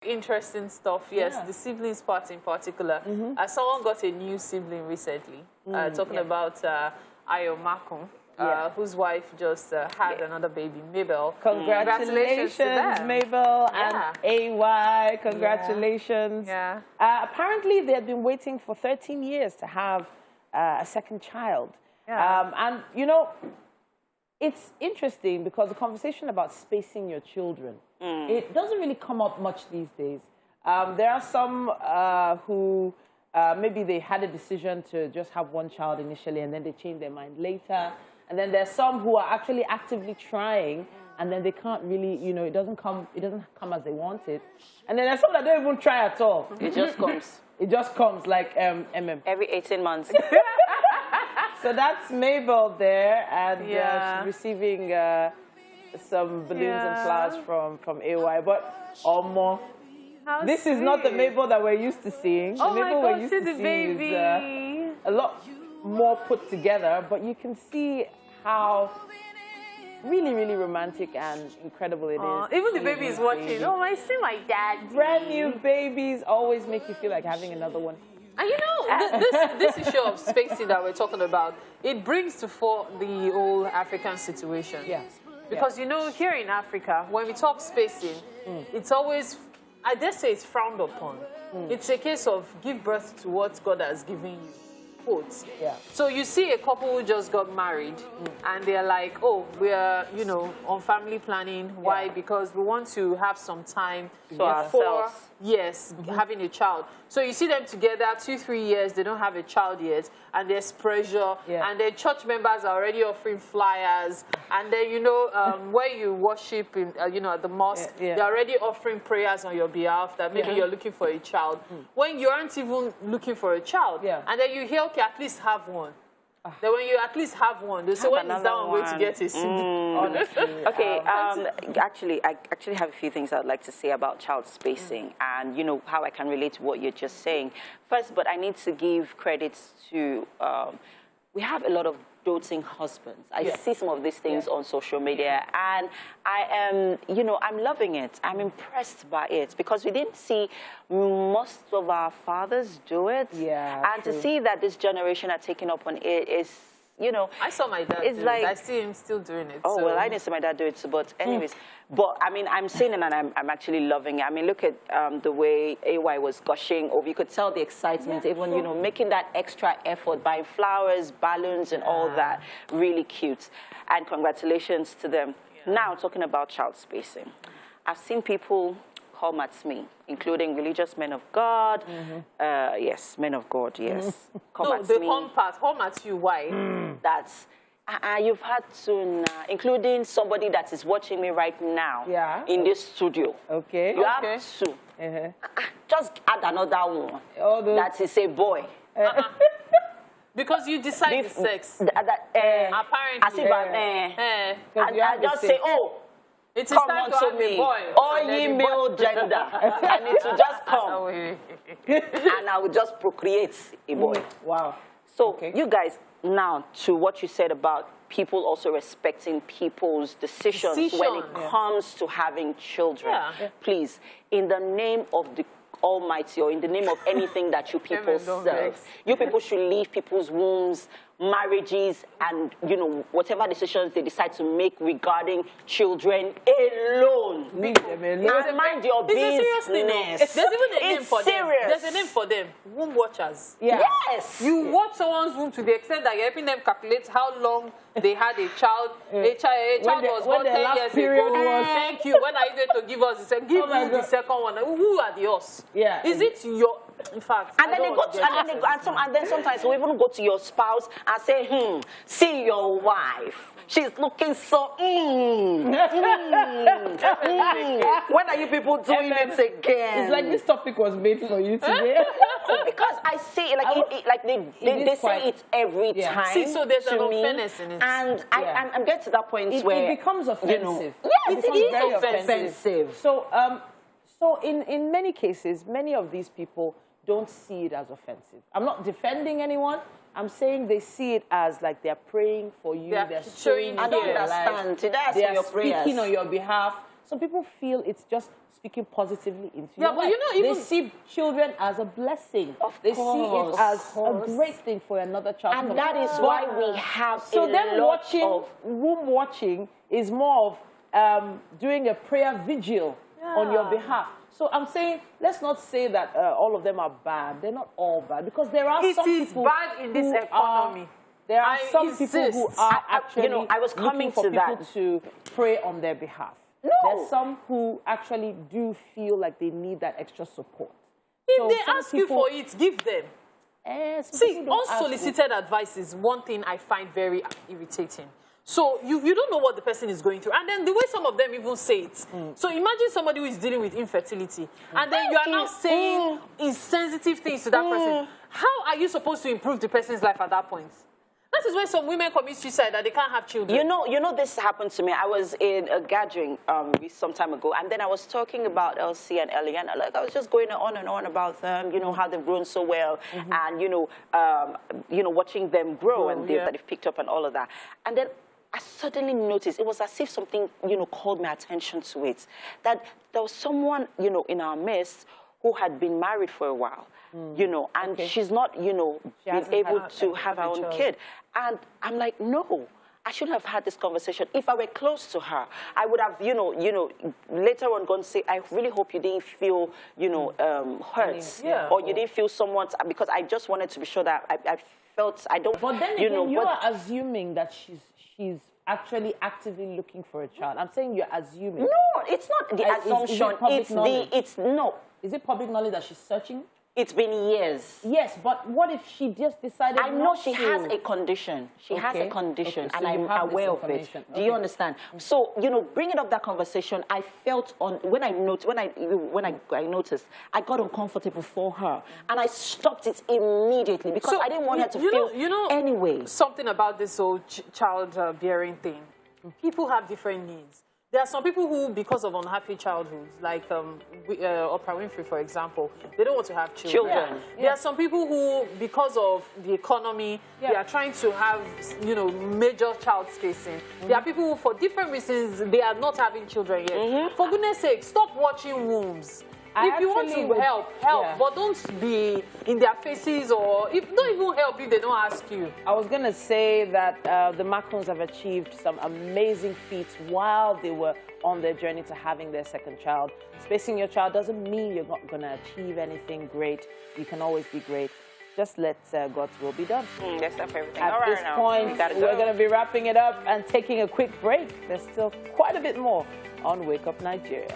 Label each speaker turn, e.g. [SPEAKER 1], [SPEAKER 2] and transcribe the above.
[SPEAKER 1] Interesting stuff, yes.
[SPEAKER 2] Yeah.
[SPEAKER 1] The siblings part in particular. Someone got a new sibling recently, talking about Mabel Makun, whose wife just had another baby, Mabel.
[SPEAKER 2] Congratulations to them. Mabel and AY. Congratulations.
[SPEAKER 1] Yeah.
[SPEAKER 2] Apparently, they had been waiting for 13 years to have a second child.
[SPEAKER 1] Yeah.
[SPEAKER 2] And, you know, it's interesting because the conversation about spacing your children, it doesn't really come up much these days. There are some who maybe they had a decision to just have one child initially and then they changed their mind later. And then there's some who are actually actively trying and then they can't really, you know, it doesn't come as they want it. And then there's some that don't even try at all.
[SPEAKER 3] It just comes.
[SPEAKER 2] It just comes like Emem.
[SPEAKER 3] Every 18 months.
[SPEAKER 2] So that's Mabel there, and she's receiving some balloons and flowers from AY. But this is not the Mabel that we're used to seeing.
[SPEAKER 1] Oh
[SPEAKER 2] the Mabel
[SPEAKER 1] my God,
[SPEAKER 2] we're used to
[SPEAKER 1] the
[SPEAKER 2] seeing
[SPEAKER 1] baby.
[SPEAKER 2] is a lot more put together, but you can see how really, really romantic and incredible it is.
[SPEAKER 1] Even the baby is watching. Oh, I see my dad.
[SPEAKER 2] Brand new babies always make you feel like having another one.
[SPEAKER 1] And you know, this issue of spacing that we're talking about, it brings to fore the whole African situation.
[SPEAKER 2] Yeah.
[SPEAKER 1] Because, you know, here in Africa, when we talk spacing, it's always, I dare say it's frowned upon. It's a case of give birth to what God has given you. Quotes.
[SPEAKER 2] Yeah.
[SPEAKER 1] So you see a couple who just got married and they're like, oh, we're, you know, on family planning. Why? Because we want to have some time
[SPEAKER 3] for ourselves.
[SPEAKER 1] Having a child. So you see them together 2-3 years, they don't have a child yet, and there's pressure, and their church members are already offering flyers, and then, you know, where you worship, in, you know, at the mosque, they're already offering prayers on your behalf that maybe you're looking for a child. When you aren't even looking for a child, and then you hear, okay, at least have one. Then when you at least have one, they say, when is that one going to get a sibling?
[SPEAKER 3] Okay, actually, I actually have a few things I'd like to say about child spacing and, you know, how I can relate to what you're just saying. First, but I need to give credits to, we have a lot of doting husbands. I see some of these things on social media, and I am, you know, I'm loving it. I'm impressed by it because we didn't see most of our fathers do it. Yeah, and to see that this generation are taking up on it is, you know,
[SPEAKER 1] I saw my dad do
[SPEAKER 3] like,
[SPEAKER 1] it. I see him still doing it.
[SPEAKER 3] Oh,
[SPEAKER 1] so.
[SPEAKER 3] well, I didn't see my dad do it, too, but anyways. But, I mean, I'm seeing it and I'm actually loving it. I mean, look at the way AY was gushing over. You could tell the excitement, even, you know, making that extra effort, buying flowers, balloons, and all that. Really cute. And congratulations to them. Now, talking about child spacing. I've seen people come at me, including religious men of God. Yes, men of God, yes. Come at me.
[SPEAKER 1] No, the home part. Home at you, why?
[SPEAKER 3] That's... you've had to, including somebody that is watching me right now in this studio. Okay. You have to. Just add another one. That is a boy.
[SPEAKER 1] Because you decide the sex. Apparently.
[SPEAKER 3] I just say, oh,
[SPEAKER 1] it is
[SPEAKER 3] come
[SPEAKER 1] time
[SPEAKER 3] on
[SPEAKER 1] to
[SPEAKER 3] to
[SPEAKER 1] have
[SPEAKER 3] me.
[SPEAKER 1] a boy.
[SPEAKER 3] All ye male gender. I need to just come. And I will just procreate a boy.
[SPEAKER 2] Wow.
[SPEAKER 3] So you guys, now to what you said about people also respecting people's decisions when it comes to having children. Please, in the name of the Almighty, or in the name of anything that you people serve, you people should leave people's wombs, marriages, and, you know, whatever decisions they decide to make regarding children alone.
[SPEAKER 2] Leave them alone.
[SPEAKER 3] And mind your business.
[SPEAKER 1] There's even a name for them. There's a name for them. Womb watchers.
[SPEAKER 3] Yes.
[SPEAKER 1] You watch someone's womb to the extent that you're helping them calculate how long they had a child. A child was born 10 years ago. Thank you. When are you going to give us the second? Give me the second one. Who are the us?
[SPEAKER 2] Yeah.
[SPEAKER 1] Is it your... In fact,
[SPEAKER 3] and then they go to, and then sometimes we even go to your spouse and say, see your wife. She's looking so, When are you people doing it again?
[SPEAKER 2] It's like this topic was made for you today.
[SPEAKER 3] Because I see, like they say it every time.
[SPEAKER 1] See, so there's an unfairness in it.
[SPEAKER 3] And I'm getting to that point where
[SPEAKER 2] it becomes offensive.
[SPEAKER 3] You know, yes, it is very offensive.
[SPEAKER 2] So in many cases, many of these people don't see it as offensive. I'm not defending anyone. I'm saying they see it as like they're praying for you. They're showing you
[SPEAKER 3] I don't understand.
[SPEAKER 2] they are speaking on your behalf. Some people feel it's just speaking positively into your life.
[SPEAKER 1] But you know, even
[SPEAKER 2] they see children as a blessing. They see it as a great thing for another child.
[SPEAKER 3] And that is why we have
[SPEAKER 2] so them watching, womb watching is more of doing a prayer vigil on your behalf. So I'm saying, let's not say that all of them are bad. They're not all bad, because there are some people
[SPEAKER 1] bad in this economy.
[SPEAKER 2] There are some people who are actually
[SPEAKER 3] I was coming
[SPEAKER 2] looking for
[SPEAKER 3] to
[SPEAKER 2] people
[SPEAKER 3] that.
[SPEAKER 2] to pray on their behalf.
[SPEAKER 3] No.
[SPEAKER 2] There's some who actually do feel like they need that extra support.
[SPEAKER 1] If they ask you for it, give them. See, unsolicited advice is one thing I find very irritating. So you don't know what the person is going through. And then the way some of them even say it. So imagine somebody who is dealing with infertility. And then you are now saying insensitive things to that person. How are you supposed to improve the person's life at that point? That is why some women commit suicide, that they can't have children.
[SPEAKER 3] You know, this happened to me. I was in a gathering some time ago, and then I was talking about Elsie and Eliana. Like, I was just going on and on about them, you know, how they've grown so well, and, you know, watching them grow and that they've picked up and all of that. And then I suddenly noticed, it was as if something, you know, called my attention to it, that there was someone, you know, in our midst who had been married for a while, you know, and she's not, you know, been able to have her own kid. And I'm like, no, I shouldn't have had this conversation. If I were close to her, I would have, you know, later on gone say, I really hope you didn't feel, you know, hurt, or you didn't feel someone's, because I just wanted to be sure that I felt, I don't,
[SPEAKER 2] but then
[SPEAKER 3] you
[SPEAKER 2] again,
[SPEAKER 3] know.
[SPEAKER 2] You are assuming that she's actually actively looking for a child. I'm saying you're assuming.
[SPEAKER 3] No, it's not the assumption. No.
[SPEAKER 2] Is it public knowledge that she's searching?
[SPEAKER 3] It's been years.
[SPEAKER 2] Yes, but what if she just decided
[SPEAKER 3] I know she has a condition. She has a condition, and I'm aware of it. Do you understand? So, you know, bringing up that conversation, I felt when I noticed, I got uncomfortable for her, and I stopped it immediately because I didn't want her to feel anyway. Something
[SPEAKER 1] about this whole child-bearing thing. People have different needs. There are some people who, because of unhappy childhoods, like Oprah Winfrey, for example, they don't want to have children. There are some people who, because of the economy, they are trying to have, you know, major child spacing. There are people who, for different reasons, they are not having children yet. For goodness sake, stop watching wombs. If you want to help, but don't be in their faces, or don't even help if they don't ask you.
[SPEAKER 2] I was going to say that the Makuns have achieved some amazing feats while they were on their journey to having their second child. Spacing your child doesn't mean you're not going to achieve anything great. You can always be great. Just let God's will be done.
[SPEAKER 3] That's not for everything.
[SPEAKER 2] At this point, we're going to be wrapping it up and taking a quick break. There's still quite a bit more on Wake Up Nigeria.